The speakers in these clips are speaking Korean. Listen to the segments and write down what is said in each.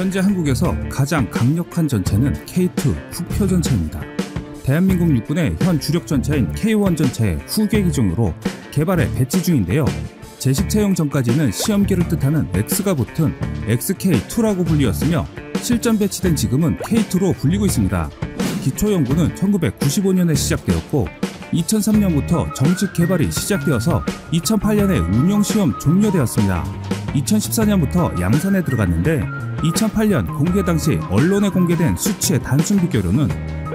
현재 한국에서 가장 강력한 전차는 K2 후표 전차입니다. 대한민국 육군의 현 주력 전차인 K1 전차의 후계 기종으로 개발에 배치 중인데요. 제식 채용 전까지는 시험기를 뜻하는 X가 붙은 XK2라고 불리었으며 실전 배치된 지금은 K2로 불리고 있습니다. 기초 연구는 1995년에 시작되었고 2003년부터 정식 개발이 시작되어서 2008년에 운용시험 종료되었습니다. 2014년부터 양산에 들어갔는데 2008년 공개 당시 언론에 공개된 수치의 단순 비교로는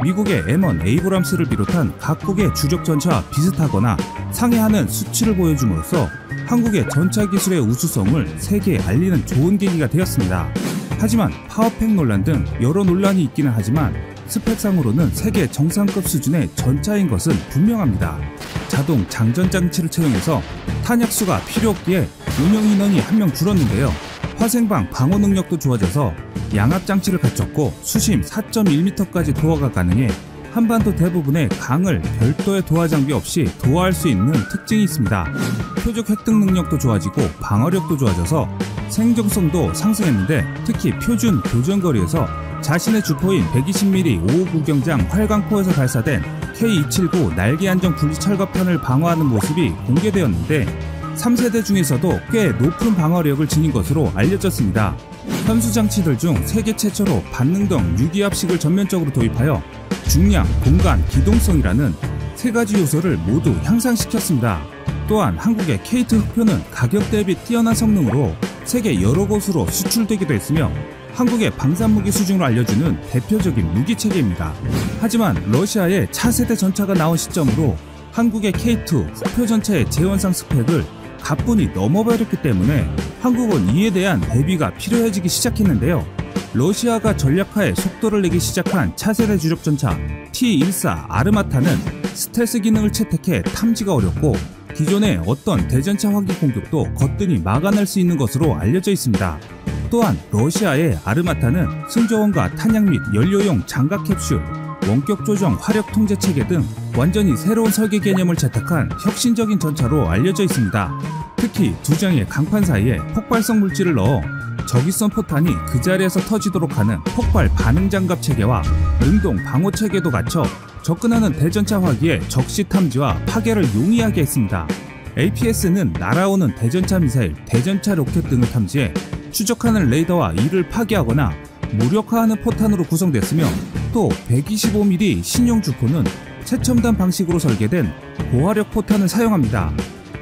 미국의 M1 에이브람스를 비롯한 각국의 주력 전차와 비슷하거나 상회하는 수치를 보여줌으로써 한국의 전차 기술의 우수성을 세계에 알리는 좋은 계기가 되었습니다. 하지만 파워팩 논란 등 여러 논란이 있기는 하지만 스펙상으로는 세계 정상급 수준의 전차인 것은 분명합니다. 자동 장전 장치를 채용해서 탄약수가 필요 없기에 운영 인원이 한 명 줄었는데요. 화생방 방어 능력도 좋아져서 양압 장치를 갖췄고 수심 4.1m까지 도하가 가능해 한반도 대부분의 강을 별도의 도하 장비 없이 도하할 수 있는 특징이 있습니다. 표적 획득 능력도 좋아지고 방어력도 좋아져서 생존성도 상승했는데 특히 표준 교전거리에서 자신의 주포인 120mm 559경장 활강포에서 발사된 K279 날개 안정 분리철갑탄을 방어하는 모습이 공개되었는데 3세대 중에서도 꽤 높은 방어력을 지닌 것으로 알려졌습니다. 현수 장치들 중 세계 최초로 반능 등 유기압식을 전면적으로 도입하여 중량, 공간, 기동성이라는 세 가지 요소를 모두 향상시켰습니다. 또한 한국의 K2 흑표는 가격 대비 뛰어난 성능으로 세계 여러 곳으로 수출되기도 했으며 한국의 방산무기 수준으로 알려주는 대표적인 무기체계입니다. 하지만 러시아의 차세대 전차가 나온 시점으로 한국의 K2 흑표 전차의 재원상 스펙을 가뿐히 넘어버렸기 때문에 한국은 이에 대한 대비가 필요해지기 시작했는데요. 러시아가 전략하에 속도를 내기 시작한 차세대 주력 전차 T-14 아르마타는 스텔스 기능을 채택해 탐지가 어렵고 기존의 어떤 대전차 화기 공격도 거뜬히 막아낼 수 있는 것으로 알려져 있습니다. 또한 러시아의 아르마타는 승조원과 탄약 및 연료용 장갑 캡슐, 원격 조정 화력 통제 체계 등 완전히 새로운 설계 개념을 채택한 혁신적인 전차로 알려져 있습니다. 특히 두 장의 강판 사이에 폭발성 물질을 넣어 적위성 포탄이 그 자리에서 터지도록 하는 폭발 반응 장갑 체계와 능동 방호 체계도 갖춰 접근하는 대전차 화기의 적시 탐지와 파괴를 용이하게 했습니다. APS는 날아오는 대전차 미사일, 대전차 로켓 등을 탐지해 추적하는 레이더와 이를 파괴하거나 무력화하는 포탄으로 구성됐으며 또 125mm 신형 주포는 최첨단 방식으로 설계된 고화력 포탄을 사용합니다.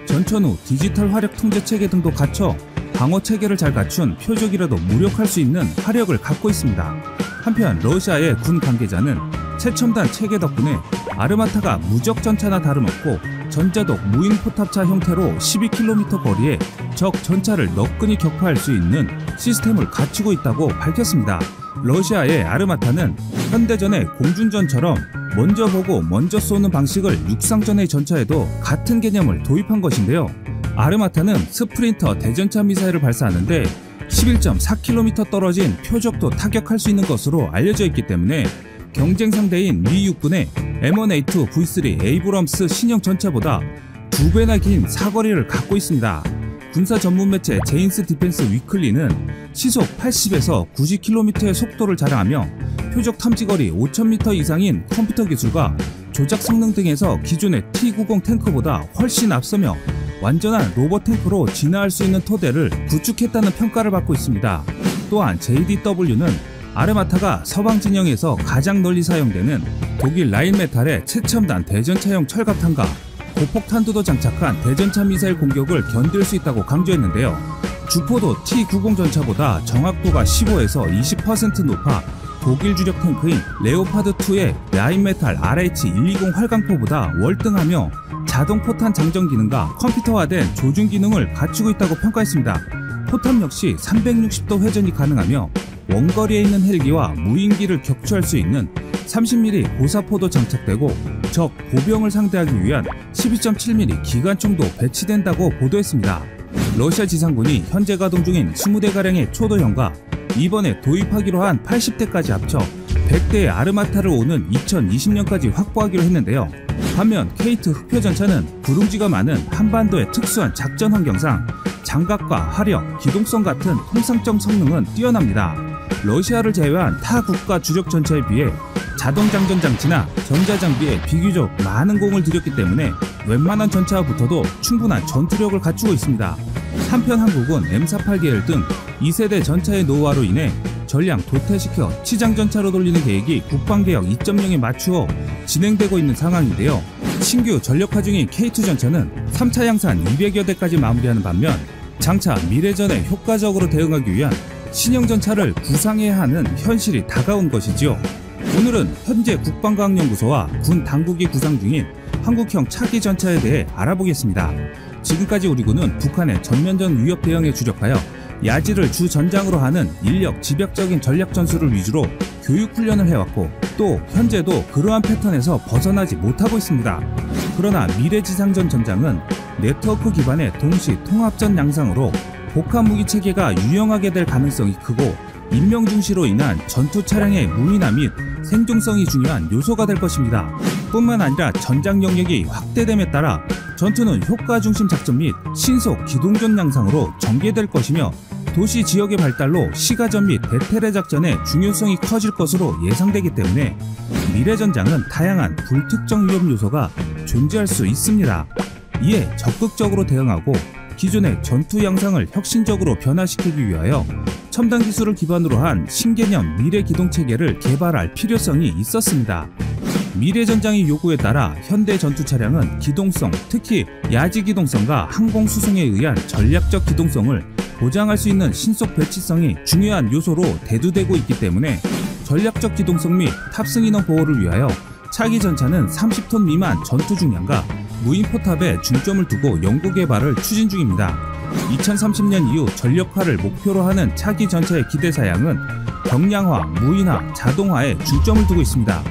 전천 후 디지털 화력 통제 체계 등도 갖춰 방어 체계를 잘 갖춘 표적이라도 무력할 수 있는 화력을 갖고 있습니다. 한편 러시아의 군 관계자는 최첨단 체계 덕분에 아르마타가 무적 전차나 다름없고 전자독 무인 포탑차 형태로 12km 거리에 적 전차를 너끈히 격파할 수 있는 시스템을 갖추고 있다고 밝혔습니다. 러시아의 아르마타는 현대전의 공중전처럼 먼저 보고 먼저 쏘는 방식을 육상전의 전차에도 같은 개념을 도입한 것인데요. 아르마타는 스프린터 대전차 미사일을 발사하는데 11.4km 떨어진 표적도 타격할 수 있는 것으로 알려져 있기 때문에 경쟁 상대인 미 육군의 M1A2 V3 에이브럼스 신형 전차보다 2배나 긴 사거리를 갖고 있습니다. 군사 전문 매체 제인스 디펜스 위클리는 시속 80에서 90km의 속도를 자랑하며 표적 탐지거리 5000m 이상인 컴퓨터 기술과 조작 성능 등에서 기존의 T-90 탱크보다 훨씬 앞서며 완전한 로봇 탱크로 진화할 수 있는 토대를 구축했다는 평가를 받고 있습니다. 또한 JDW는 아르마타가 서방 진영에서 가장 널리 사용되는 독일 라인메탈의 최첨단 대전차용 철갑탄과 고폭탄두도 장착한 대전차 미사일 공격을 견딜 수 있다고 강조했는데요. 주포도 T-90 전차보다 정확도가 15에서 20% 높아 독일 주력 탱크인 레오파드2의 라인메탈 RH120 활강포보다 월등하며 자동 포탄 장전 기능과 컴퓨터화된 조준 기능을 갖추고 있다고 평가했습니다. 포탄 역시 360도 회전이 가능하며 원거리에 있는 헬기와 무인기를 격추할 수 있는 30mm 고사포도 장착되고 적 보병을 상대하기 위한 12.7mm 기관총도 배치된다고 보도했습니다. 러시아 지상군이 현재 가동 중인 20대가량의 초도형과 이번에 도입하기로 한 80대까지 합쳐 100대의 아르마타를 오는 2020년까지 확보하기로 했는데요. 반면 K2 흑표 전차는 구릉지가 많은 한반도의 특수한 작전 환경상 장갑과 화력, 기동성 같은 통상적 성능은 뛰어납니다. 러시아를 제외한 타 국가 주력 전차에 비해 자동 장전 장치나 전자 장비에 비교적 많은 공을 들였기 때문에 웬만한 전차와 붙어도 충분한 전투력을 갖추고 있습니다. 한편 한국은 M48 계열 등 2세대 전차의 노후화로 인해 전량 도태시켜 치장전차로 돌리는 계획이 국방개혁 2.0에 맞추어 진행되고 있는 상황인데요. 신규 전력화 중인 K2 전차는 3차 양산 200여 대까지 마무리하는 반면 장차 미래전에 효과적으로 대응하기 위한 신형 전차를 구상해야 하는 현실이 다가온 것이지요. 오늘은 현재 국방과학연구소와 군 당국이 구상 중인 한국형 차기 전차에 대해 알아보겠습니다. 지금까지 우리 군은 북한의 전면전 위협 대응에 주력하여 야지를 주 전장으로 하는 인력 집약적인 전략 전술을 위주로 교육 훈련을 해왔고 또 현재도 그러한 패턴에서 벗어나지 못하고 있습니다. 그러나 미래지상전 전장은 네트워크 기반의 동시 통합전 양상으로 복합 무기 체계가 유용하게 될 가능성이 크고 인명 중시로 인한 전투 차량의 무인화 및 생존성이 중요한 요소가 될 것입니다. 뿐만 아니라 전장 영역이 확대됨에 따라 전투는 효과 중심 작전 및 신속 기동전 양상으로 전개될 것이며 도시 지역의 발달로 시가전 및 대테러 작전의 중요성이 커질 것으로 예상되기 때문에 미래전장은 다양한 불특정 위험 요소가 존재할 수 있습니다. 이에 적극적으로 대응하고 기존의 전투 양상을 혁신적으로 변화시키기 위하여 첨단 기술을 기반으로 한 신개념 미래 기동 체계를 개발할 필요성이 있었습니다. 미래 전장의 요구에 따라 현대 전투 차량은 기동성, 특히 야지 기동성과 항공 수송에 의한 전략적 기동성을 보장할 수 있는 신속 배치성이 중요한 요소로 대두되고 있기 때문에 전략적 기동성 및 탑승 인원 보호를 위하여 차기 전차는 30톤 미만 전투 중량과 무인 포탑에 중점을 두고 연구 개발을 추진 중입니다. 2030년 이후 전력화를 목표로 하는 차기 전차의 기대 사양은 경량화, 무인화, 자동화에 중점을 두고 있습니다.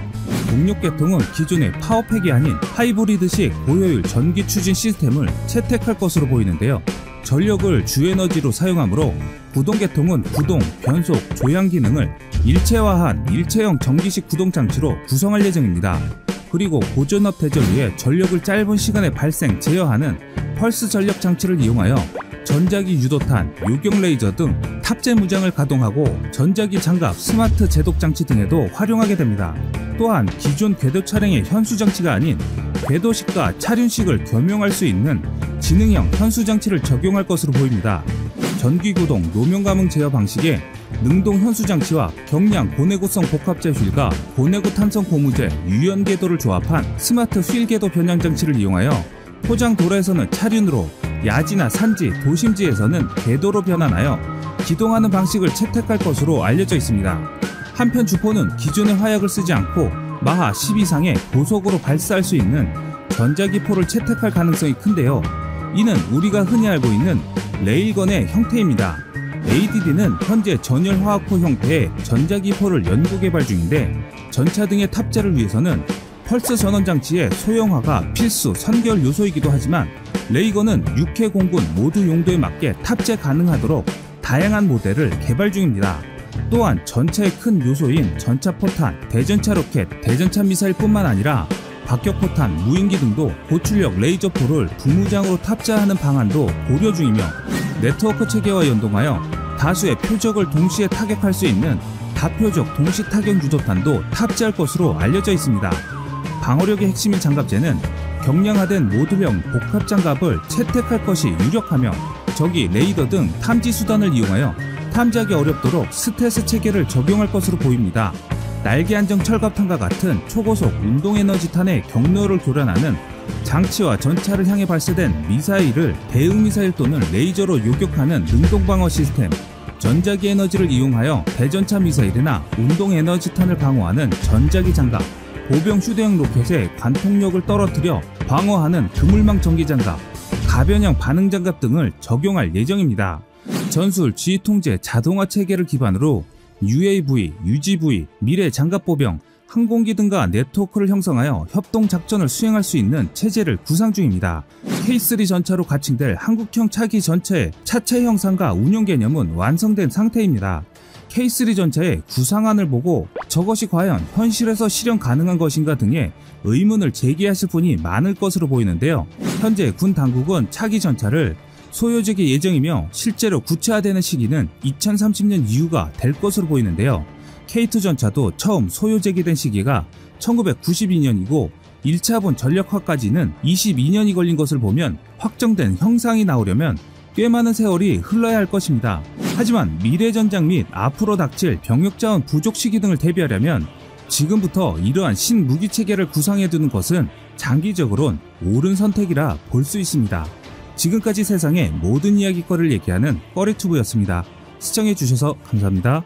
동력 계통은 기존의 파워팩이 아닌 하이브리드식 고효율 전기 추진 시스템을 채택할 것으로 보이는데요. 전력을 주에너지로 사용하므로 구동 계통은 구동, 변속, 조향 기능을 일체화한 일체형 전기식 구동 장치로 구성할 예정입니다. 그리고 고전압 대전 후에 전력을 짧은 시간에 발생, 제어하는 펄스 전력 장치를 이용하여 전자기 유도탄, 요격 레이저 등 탑재 무장을 가동하고 전자기 장갑, 스마트 제독 장치 등에도 활용하게 됩니다. 또한 기존 궤도 차량의 현수 장치가 아닌 궤도식과 차륜식을 겸용할 수 있는 지능형 현수 장치를 적용할 것으로 보입니다. 전기구동, 노면감응 제어 방식의 능동 현수 장치와 경량 고내구성 복합재 휠과 고내구 탄성 고무재, 유연 궤도를 조합한 스마트 휠 궤도 변형 장치를 이용하여 포장 도로에서는 차륜으로, 야지나 산지, 도심지에서는 궤도로 변환하여 기동하는 방식을 채택할 것으로 알려져 있습니다. 한편 주포는 기존의 화약을 쓰지 않고 마하 10 이상의 고속으로 발사할 수 있는 전자기포를 채택할 가능성이 큰데요. 이는 우리가 흔히 알고 있는 레일건의 형태입니다. ADD는 현재 전열화학포 형태의 전자기포를 연구 개발 중인데 전차 등의 탑재를 위해서는 펄스 전원 장치의 소형화가 필수 선결 요소이기도 하지만 레이건은 육해 공군 모두 용도에 맞게 탑재 가능하도록 다양한 모델을 개발 중입니다. 또한 전차의 큰 요소인 전차포탄, 대전차 로켓, 대전차 미사일뿐만 아니라 박격포탄, 무인기 등도 고출력 레이저포를 부무장으로 탑재하는 방안도 고려 중이며 네트워크 체계와 연동하여 다수의 표적을 동시에 타격할 수 있는 다표적 동시 타격 유도탄도 탑재할 것으로 알려져 있습니다. 방어력의 핵심인 장갑재는 경량화된 모듈형 복합 장갑을 채택할 것이 유력하며 적이 레이더 등 탐지 수단을 이용하여 탐지하기 어렵도록 스텔스 체계를 적용할 것으로 보입니다. 날개 안정 철갑탄과 같은 초고속 운동에너지탄의 경로를 교란하는 장치와 전차를 향해 발사된 미사일을 대응미사일 또는 레이저로 요격하는 능동방어 시스템, 전자기 에너지를 이용하여 대전차 미사일이나 운동에너지탄을 방어하는 전자기 장갑, 보병 휴대용 로켓의 관통력을 떨어뜨려 방어하는 그물망 전기장갑, 가변형 반응장갑 등을 적용할 예정입니다. 전술, 지휘통제, 자동화 체계를 기반으로 UAV, UGV, 미래 장갑보병, 항공기 등과 네트워크를 형성하여 협동작전을 수행할 수 있는 체제를 구상 중입니다. K3 전차로 가칭될 한국형 차기 전차의 차체 형상과 운용 개념은 완성된 상태입니다. K3 전차의 구상안을 보고 저것이 과연 현실에서 실현 가능한 것인가 등의 의문을 제기하실 분이 많을 것으로 보이는데요. 현재 군 당국은 차기 전차를 소요되기 예정이며 실제로 구체화되는 시기는 2030년 이후가 될 것으로 보이는데요. K2 전차도 처음 소요제기된 시기가 1992년이고 1차 본 전력화까지는 22년이 걸린 것을 보면 확정된 형상이 나오려면 꽤 많은 세월이 흘러야 할 것입니다. 하지만 미래 전장 및 앞으로 닥칠 병력 자원 부족 시기 등을 대비하려면 지금부터 이러한 신무기 체계를 구상해두는 것은 장기적으론 옳은 선택이라 볼 수 있습니다. 지금까지 세상의 모든 이야기거리를 얘기하는 꺼리튜브였습니다. 시청해주셔서 감사합니다.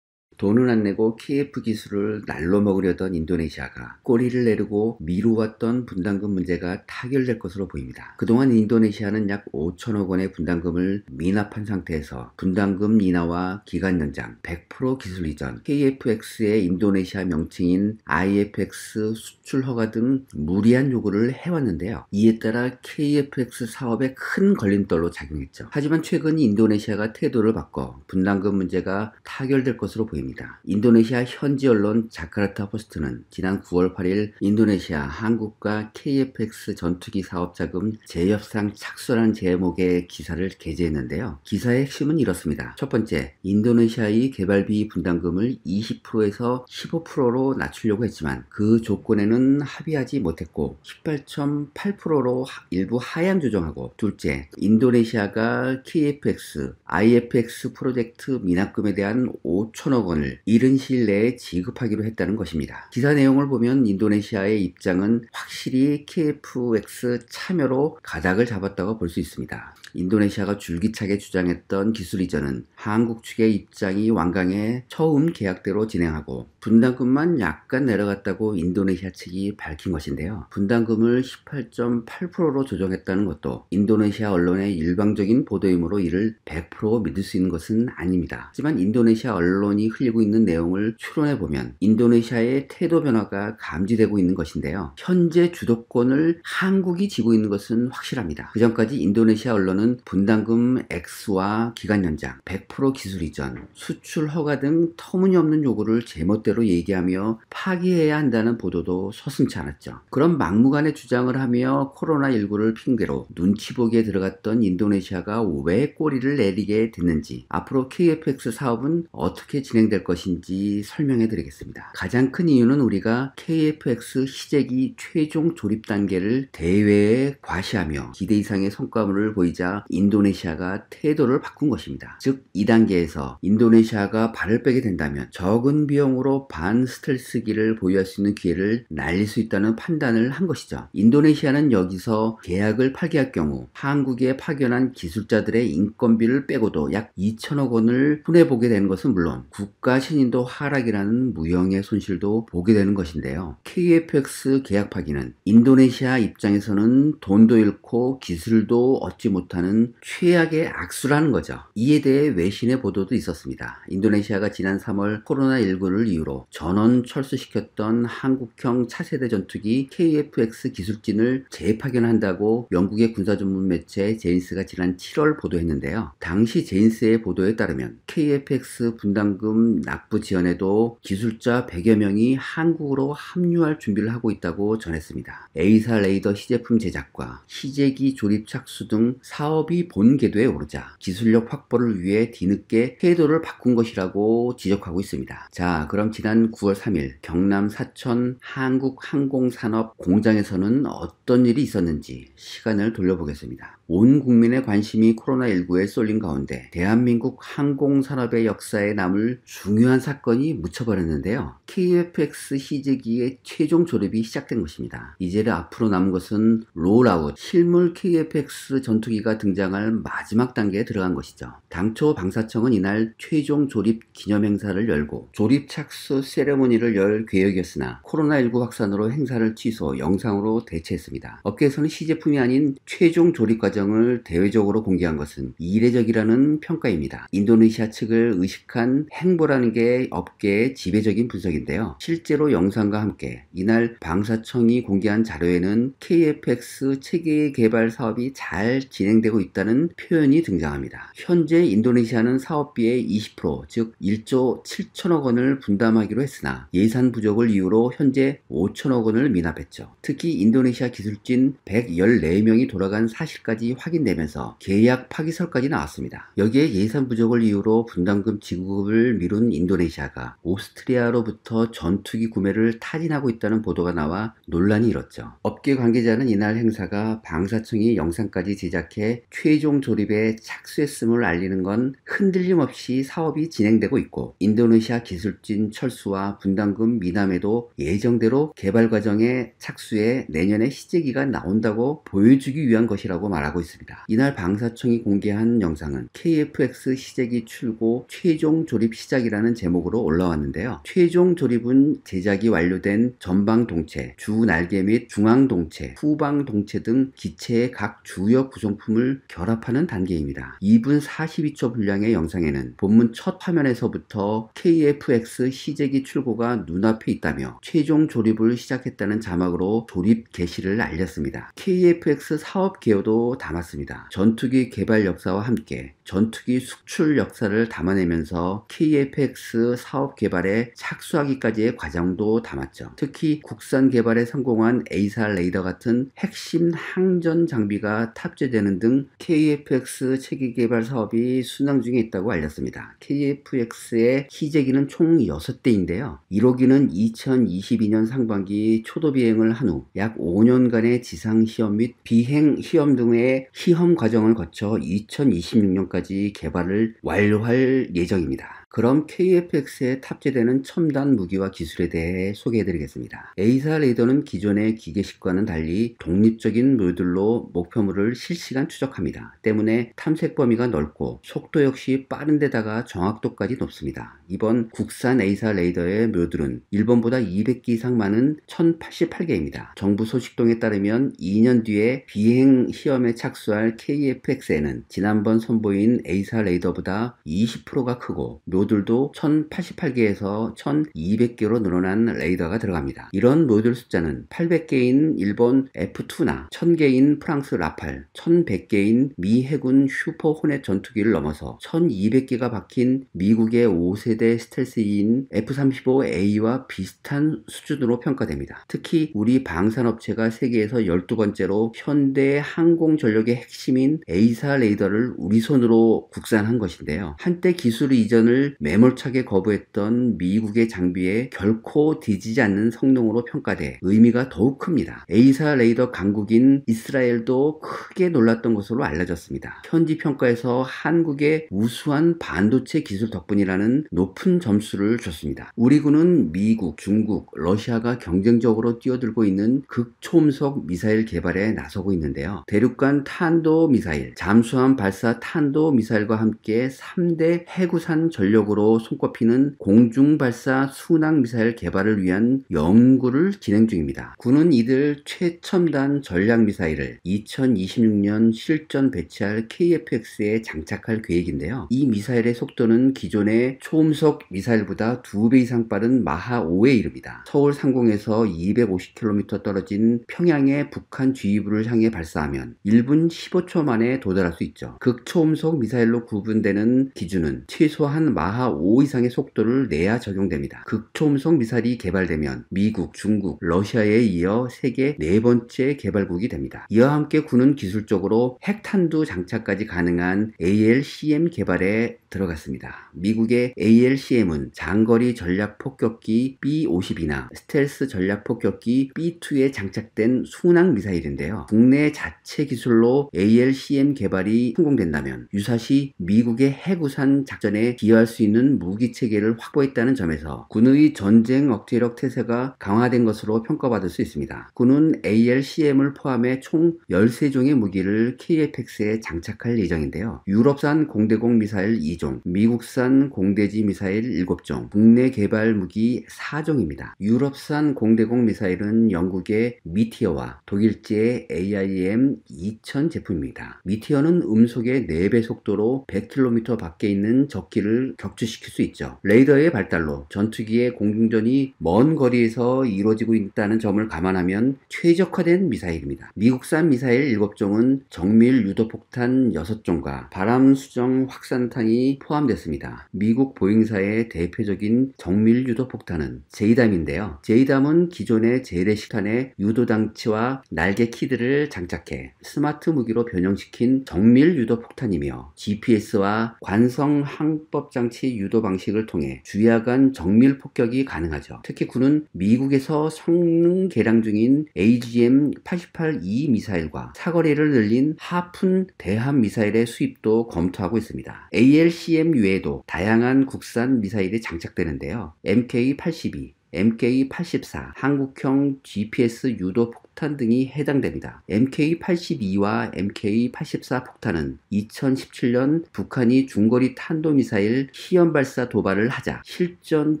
돈은 안 내고 KF 기술을 날로 먹으려던 인도네시아가 꼬리를 내리고 미루었던 분담금 문제가 타결될 것으로 보입니다. 그동안 인도네시아는 약 5천억 원의 분담금을 미납한 상태에서 분담금 인하와 기간 연장, 100% 기술 이전, KFX의 인도네시아 명칭인 IFX 수출 허가 등 무리한 요구를 해왔는데요. 이에 따라 KFX 사업에 큰 걸림돌로 작용했죠. 하지만 최근 인도네시아가 태도를 바꿔 분담금 문제가 타결될 것으로 보입니다. 인도네시아 현지 언론 자카르타 포스트는 지난 9월 8일 인도네시아 한국과 KFX 전투기 사업 자금 재협상 착수라는 제목의 기사를 게재했는데요. 기사의 핵심은 이렇습니다. 첫 번째, 인도네시아의 개발비 분담금을 20%에서 15%로 낮추려고 했지만 그 조건에는 합의하지 못했고 18.8%로 일부 하향 조정하고, 둘째, 인도네시아가 KFX, IFX 프로젝트 미납금에 대한 5천억 원을 이른 시일 내에 지급하기로 했다는 것입니다. 기사 내용을 보면 인도네시아의 입장은 확실히 KFX 참여로 가닥을 잡았다고 볼 수 있습니다. 인도네시아가 줄기차게 주장했던 기술 이전은 한국 측의 입장이 완강해 처음 계약대로 진행하고 분담금만 약간 내려갔다고 인도네시아 측이 밝힌 것인데요. 분담금을 18.8%로 조정했다는 것도 인도네시아 언론의 일방적인 보도이므로 이를 100% 믿을 수 있는 것은 아닙니다. 하지만 인도네시아 언론이 흘리고 있는 내용을 추론해보면 인도네시아의 태도 변화가 감지되고 있는 것인데요. 현재 주도권을 한국이 쥐고 있는 것은 확실합니다. 그전까지 인도네시아 언론은 분담금 X와 기간 연장, 100% 기술 이전, 수출 허가 등 터무니없는 요구를 제멋대로 얘기하며 파기해야 한다는 보도도 서슴지 않았죠. 그런 막무가내 주장을 하며 코로나19를 핑계로 눈치 보기에 들어갔던 인도네시아가 왜 꼬리를 내리게 됐는지, 앞으로 KFX 사업은 어떻게 진행될 것인지 설명해 드리겠습니다. 가장 큰 이유는 우리가 KFX 시제기 최종 조립 단계를 대회에 과시하며 기대 이상의 성과물을 보이자 인도네시아가 태도를 바꾼 것입니다. 즉 2단계에서 인도네시아가 발을 빼게 된다면 적은 비용으로 반스텔스기를 보유할 수 있는 기회를 날릴 수 있다는 판단을 한 것이죠. 인도네시아는 여기서 계약을 파기할 경우 한국에 파견한 기술자들의 인건비를 빼고도 약 2천억 원을 손해보게 되는 것은 물론 국가 신인도 하락이라는 무형의 손실도 보게 되는 것인데요. KFX 계약 파기는 인도네시아 입장에서는 돈도 잃고 기술도 얻지 못하는 최악의 악수라는 거죠. 이에 대해 외신의 보도도 있었습니다. 인도네시아가 지난 3월 코로나19를 이유로 전원 철수시켰던 한국형 차세대 전투기 KFX 기술진을 재파견한다고 영국의 군사 전문 매체 제인스가 지난 7월 보도했는데요. 당시 제인스의 보도에 따르면 KFX 분담금 납부 지연에도 기술자 100여 명이 한국으로 합류할 준비를 하고 있다고 전했습니다. A사 레이더 시제품 제작과 시제기 조립 착수 등 사업이 본 궤도에 오르자 기술력 확보를 위해 뒤늦게 태도를 바꾼 것이라고 지적하고 있습니다. 자, 그럼 지난 9월 3일 경남 사천 한국항공산업 공장에서는 어떤 일이 있었는지 시간을 돌려보겠습니다. 온 국민의 관심이 코로나19에 쏠린 가운데 대한민국 항공산업의 역사에 남을 중요한 사건이 묻혀버렸는데요. KFX 시제기의 최종 조립이 시작된 것입니다. 이제 앞으로 남은 것은 롤아웃, 실물 KFX 전투기가 등장할 마지막 단계에 들어간 것이죠. 당초 방사청은 이날 최종 조립 기념행사를 열고 조립 착수 세레모니를 열 계획이었으나 코로나19 확산으로 행사를 취소, 영상으로 대체했습니다. 업계에서는 시제품이 아닌 최종 조립 과정을 대외적으로 공개한 것은 이례적이라는 평가입니다. 인도네시아 측을 의식한 행보라는 게 업계의 지배적인 분석인데요. 실제로 영상과 함께 이날 방사청이 공개한 자료에는 KFX 체계 개발 사업이 잘 진행되고 진행되고 있다는 표현이 등장합니다. 현재 인도네시아는 사업비의 20%, 즉 1조 7천억 원을 분담하기로 했으나 예산 부족을 이유로 현재 5천억 원을 미납했죠. 특히 인도네시아 기술진 114명이 돌아간 사실까지 확인되면서 계약 파기설까지 나왔습니다. 여기에 예산 부족을 이유로 분담금 지급을 미룬 인도네시아가 오스트리아로부터 전투기 구매를 타진하고 있다는 보도가 나와 논란이 일었죠. 업계 관계자는 이날 행사가 방사청이 영상까지 제작해 최종 조립에 착수했음을 알리는 건 흔들림 없이 사업이 진행되고 있고 인도네시아 기술진 철수와 분담금 미남에도 예정대로 개발 과정에 착수해 내년에 시제기가 나온다고 보여주기 위한 것이라고 말하고 있습니다. 이날 방사청이 공개한 영상은 KF-X 시제기 출고 최종 조립 시작이라는 제목으로 올라왔는데요. 최종 조립은 제작이 완료된 전방 동체, 주 날개 및 중앙 동체, 후방 동체 등 기체의 각 주요 구성품을 결합하는 단계입니다. 2분 42초 분량의 영상에는 본문 첫 화면에서부터 KF-X 시제기 출고가 눈앞에 있다며 최종 조립을 시작했다는 자막으로 조립 개시를 알렸습니다. KF-X 사업 개요도 담았습니다. 전투기 개발 역사와 함께 전투기 수출 역사를 담아내면서 KF-X 사업 개발에 착수하기까지의 과정도 담았죠. 특히 국산 개발에 성공한 에이사 레이더 같은 핵심 항전 장비가 탑재되는 등 KF-X 체계 개발 사업이 순항 중에 있다고 알렸습니다. KF-X의 시제기는 총 6대인데요. 1호기는 2022년 상반기 초도 비행을 한 후 약 5년간의 지상 시험 및 비행 시험 등의 시험 과정을 거쳐 2026년까지 개발을 완료할 예정입니다. 그럼 KF-X에 탑재되는 첨단 무기와 기술에 대해 소개해드리겠습니다. 에이사 레이더는 기존의 기계식과는 달리 독립적인 모듈로 목표물을 실시간 추적합니다. 때문에 탐색 범위가 넓고 속도 역시 빠른 데다가 정확도까지 높습니다. 이번 국산 에이사 레이더의 모듈은 일본보다 200개 이상 많은 1088개입니다. 정부 소식통에 따르면 2년 뒤에 비행 시험에 착수할 KF-X에는 지난번 선보인 에이사 레이더보다 20%가 크고 모듈도 1088개에서 1200개로 늘어난 레이더가 들어갑니다. 이런 모듈 숫자는 800개인 일본 F2나 1000개인 프랑스 라팔, 1100개인 미 해군 슈퍼 호넷 전투기를 넘어서 1200개가 박힌 미국의 5세대 스텔스기인 F-35A와 비슷한 수준으로 평가됩니다. 특히 우리 방산업체가 세계에서 12번째로 현대 항공전력의 핵심인 에이사 레이더를 우리 손으로 국산한 것인데요. 한때 기술 이전을 매몰차게 거부했던 미국의 장비에 결코 뒤지지 않는 성능으로 평가돼 의미가 더욱 큽니다. 에이사 레이더 강국인 이스라엘도 크게 놀랐던 것으로 알려졌습니다. 현지 평가에서 한국의 우수한 반도체 기술 덕분이라는 높은 점수를 줬습니다. 우리 군은 미국, 중국, 러시아가 경쟁적으로 뛰어들고 있는 극초음속 미사일 개발에 나서고 있는데요. 대륙간 탄도 미사일, 잠수함 발사 탄도 미사일과 함께 3대 해구산 전력으로 손꼽히는 공중발사 순항 미사일 개발을 위한 연구를 진행 중입니다. 군은 이들 최첨단 전략 미사일을 2026년 실전 배치할 KF-X에 장착할 계획인데요. 이 미사일의 속도는 기존의 초음속 미사일보다 2배 이상 빠른 마하 5에 이릅니다. 서울 상공에서 250km 떨어진 평양의 북한 지휘부를 향해 발사하면 1분 15초 만에 도달할 수 있죠. 극초음속 미사일로 구분되는 기준은 최소한 마하 5 이상의 속도를 내야 적용됩니다. 극초음속 미사일이 개발되면 미국, 중국, 러시아에 이어 세계 4번째 개발국이 됩니다. 이와 함께 군은 기술적으로 핵탄두 장착까지 가능한 ALCM 개발에 들어갔습니다. 미국의 ALCM은 장거리 전략 폭격기 B-52나 스텔스 전략 폭격기 B-2에 장착된 순항 미사일인데요. 국내 자체 기술로 ALCM 개발이 성공된다면 유사시 미국의 해구산 작전에 기여할 수 있는 무기 체계를 확보했다는 점에서 군의 전쟁 억제력 태세가 강화된 것으로 평가받을 수 있습니다. 군은 ALCM을 포함해 총 13종의 무기를 KF-X에 장착할 예정인데요. 유럽산 공대공 미사일 2종, 미국산 공대지 미사일 7종, 국내 개발 무기 4종입니다. 유럽산 공대공 미사일은 영국의 미티어와 독일제의 AIM-2000 제품입니다. 미티어는 음속의 4배 속도로 100km 밖에 있는 적기를 격추시킬 수 있죠. 레이더의 발달로 전투기의 공중전이 먼 거리에서 이루어지고 있다는 점을 감안하면 최적화된 미사일입니다. 미국산 미사일 7종은 정밀 유도폭탄 6종과 바람 수정 확산탄이 포함됐습니다. 미국 보잉사의 대표적인 정밀 유도폭탄은 제이담인데요. 제이담은 기존의 재래식탄의 유도장치와 날개 키드를 장착해 스마트 무기로 변형시킨 정밀 유도폭탄이며 GPS와 관성 항법장치 유도 방식을 통해 주야간 정밀 폭격이 가능하죠. 특히 군은 미국에서 성능 개량 중인 AGM-88E 미사일과 사거리를 늘린 하푼 대함 미사일의 수입도 검토하고 있습니다. ALCM 외에도 다양한 국산 미사일이 장착되는데요. MK-82, MK-84, 한국형 GPS 유도 폭탄 등이 해당됩니다. MK-82와 MK-84 폭탄은 2017년 북한이 중거리 탄도미사일 시험 발사 도발을 하자 실전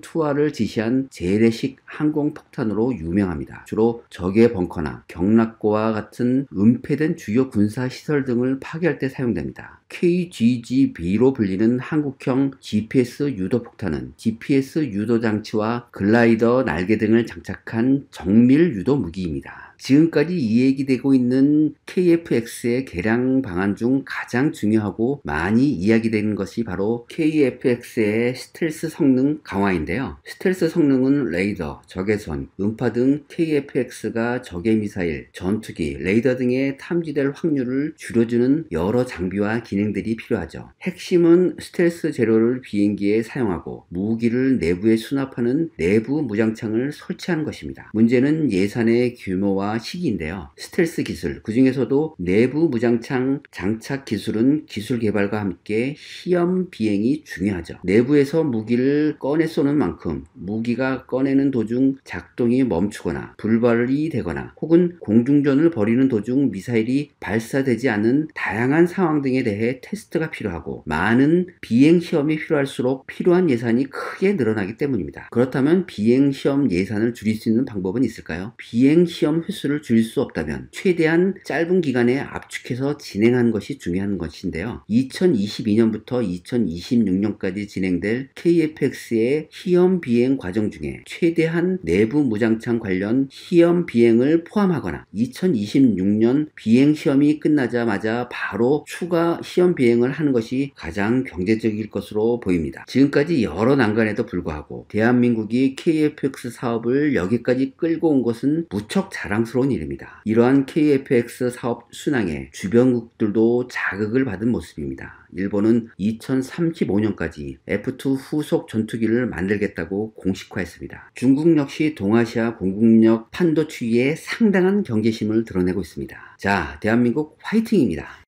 투하를 지시한 재래식 항공폭탄으로 유명합니다. 주로 적의 벙커나 경락고와 같은 은폐된 주요 군사시설 등을 파괴할 때 사용됩니다. KGGB로 불리는 한국형 GPS 유도폭탄은 GPS 유도장치와 글라이더 날개 등을 장착한 정밀 유도 무기입니다. 지금까지 이야기되고 있는 KF-X의 개량 방안 중 가장 중요하고 많이 이야기되는 것이 바로 KF-X의 스텔스 성능 강화인데요. 스텔스 성능은 레이더, 적외선, 음파 등 KF-X가 적의 미사일, 전투기, 레이더 등에 탐지될 확률을 줄여주는 여러 장비와 기능들이 필요하죠. 핵심은 스텔스 재료를 비행기에 사용하고 무기를 내부에 수납하는 내부 무장창을 설치하는 것입니다. 문제는 예산의 규모와 시기인데요. 스텔스 기술, 그 중에서도 내부 무장창 장착 기술은 기술 개발과 함께 시험 비행이 중요하죠. 내부에서 무기를 꺼내 쏘는 만큼 무기가 꺼내는 도중 작동이 멈추거나 불발이 되거나 혹은 공중전을 벌이는 도중 미사일이 발사되지 않는 다양한 상황 등에 대해 테스트가 필요하고 많은 비행 시험이 필요할수록 필요한 예산이 크게 늘어나기 때문입니다. 그렇다면 비행 시험 예산을 줄일 수 있는 방법은 있을까요? 비행 시험 횟수를 줄일 수 없다면 최대한 짧은 기간에 압축해서 진행하는 것이 중요한 것인데요. 2022년부터 2026년까지 진행될 KF-X의 시험 비행 과정 중에 최대한 내부 무장창 관련 시험 비행을 포함하거나 2026년 비행 시험이 끝나자마자 바로 추가 시험 비행을 하는 것이 가장 경제적일 것으로 보입니다. 지금까지 여러 난관에도 불구하고 대한민국이 KF-X 사업을 여기까지 끌고 온 것은 무척 자랑스러운 일입니다. 이러한 KF-X 사업 순항에 주변국들도 자극을 받은 모습입니다. 일본은 2035년까지 F2 후속 전투기를 만들겠다고 공식화했습니다. 중국 역시 동아시아 공국력 판도 추이에 상당한 경계심을 드러내고 있습니다. 자, 대한민국 화이팅입니다.